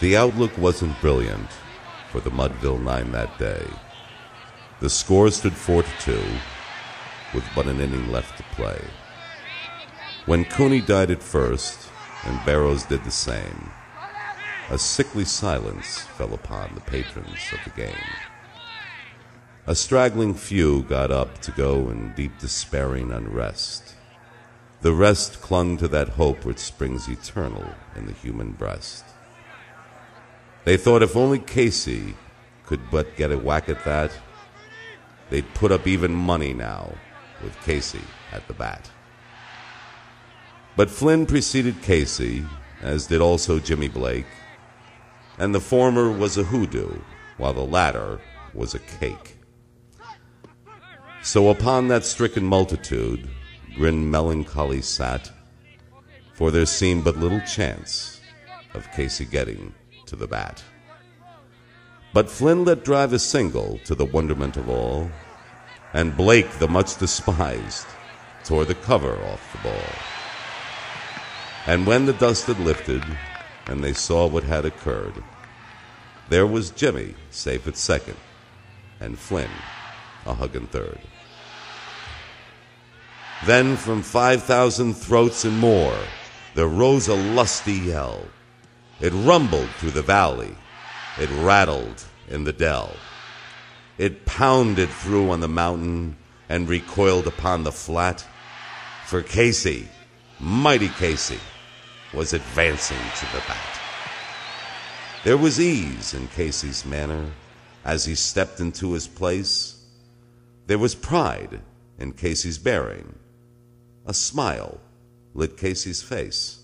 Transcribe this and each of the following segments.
The outlook wasn't brilliant for the Mudville Nine that day. The score stood 4-2, with but an inning left to play. When Cooney died at first, and Barrows did the same, a sickly silence fell upon the patrons of the game. A straggling few got up to go in deep despairing unrest. The rest clung to that hope which springs eternal in the human breast. They thought if only Casey could but get a whack at that, they'd put up even money now with Casey at the bat. But Flynn preceded Casey, as did also Jimmy Blake, and the former was a hoodoo, while the latter was a cake. So upon that stricken multitude, grin melancholy sat, for there seemed but little chance of Casey getting to the bat. But Flynn let drive a single to the wonderment of all, and Blake, the much despised, tore the cover off the ball. And when the dust had lifted, and they saw what had occurred, there was Jimmy safe at second, and Flynn a hugging third. Then from 5,000 throats and more, there rose a lusty yell. It rumbled through the valley. It rattled in the dell. It pounded through on the mountain and recoiled upon the flat. For Casey, mighty Casey, was advancing to the bat. There was ease in Casey's manner as he stepped into his place. There was pride in Casey's bearing. A smile lit Casey's face.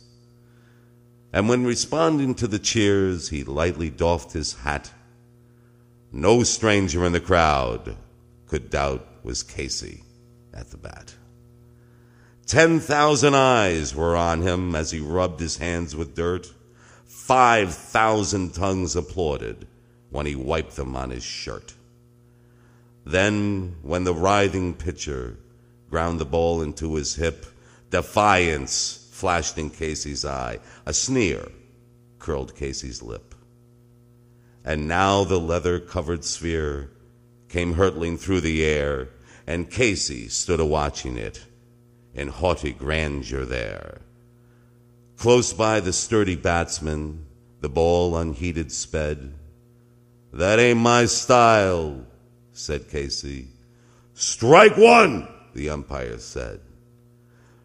And when responding to the cheers, he lightly doffed his hat. No stranger in the crowd could doubt was Casey at the bat. 10,000 eyes were on him as he rubbed his hands with dirt. 5,000 tongues applauded when he wiped them on his shirt. Then, when the writhing pitcher ground the ball into his hip, defiance flashed in Casey's eye. A sneer curled Casey's lip. And now the leather-covered sphere came hurtling through the air, and Casey stood a-watching it in haughty grandeur there. Close by the sturdy batsman, the ball unheeded sped. "That ain't my style," said Casey. "Strike one," the umpire said.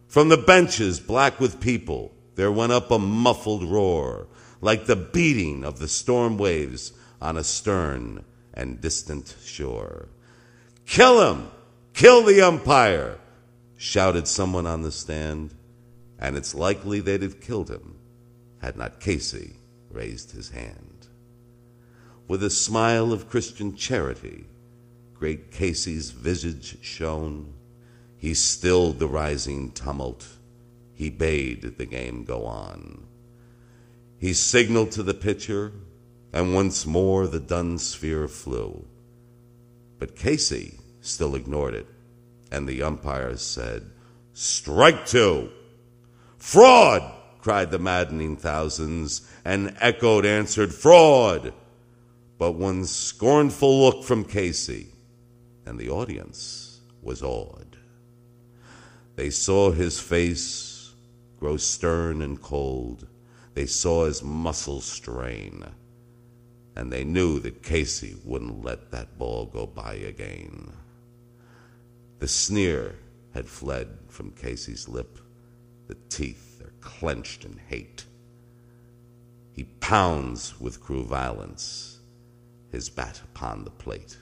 From the benches, black with people, there went up a muffled roar, like the beating of the storm waves on a stern and distant shore. "Kill him! Kill the umpire!" shouted someone on the stand, and it's likely they'd have killed him had not Casey raised his hand. With a smile of Christian charity, great Casey's visage shone. He stilled the rising tumult. He bade the game go on. He signaled to the pitcher, and once more the dun sphere flew. But Casey still ignored it, and the umpire said, "Strike two." "Fraud!" cried the maddening thousands, and echoed answered, "Fraud!" But one scornful look from Casey, and the audience was awed. They saw his face grow stern and cold. They saw his muscles strain, and they knew that Casey wouldn't let that ball go by again. The sneer had fled from Casey's lip. The teeth are clenched in hate. He pounds with cruel violence his bat upon the plate.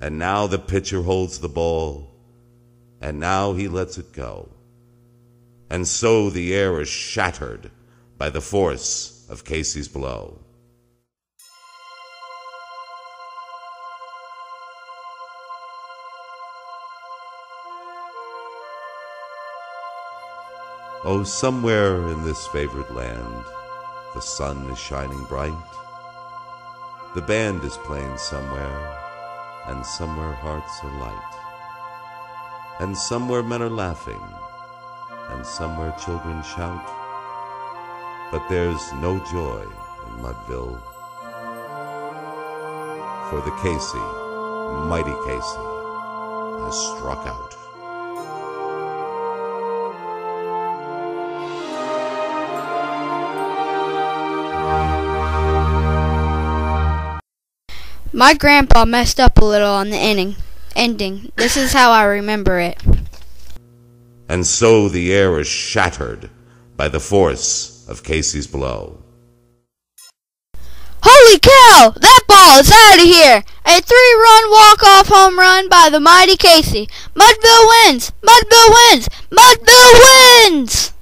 And now the pitcher holds the ball, and now he lets it go. And so the air is shattered by the force of Casey's blow. Oh, somewhere in this favored land, the sun is shining bright. The band is playing somewhere, and somewhere hearts are light. And somewhere men are laughing, and somewhere children shout. But there's no joy in Mudville. For the Casey, mighty Casey, has struck out. My grandpa messed up a little on the ending. This is how I remember it. And so the air is shattered by the force of Casey's blow. Holy cow! That ball is out of here! A 3-run walk-off home run by the mighty Casey. Mudville wins! Mudville wins! Mudville wins!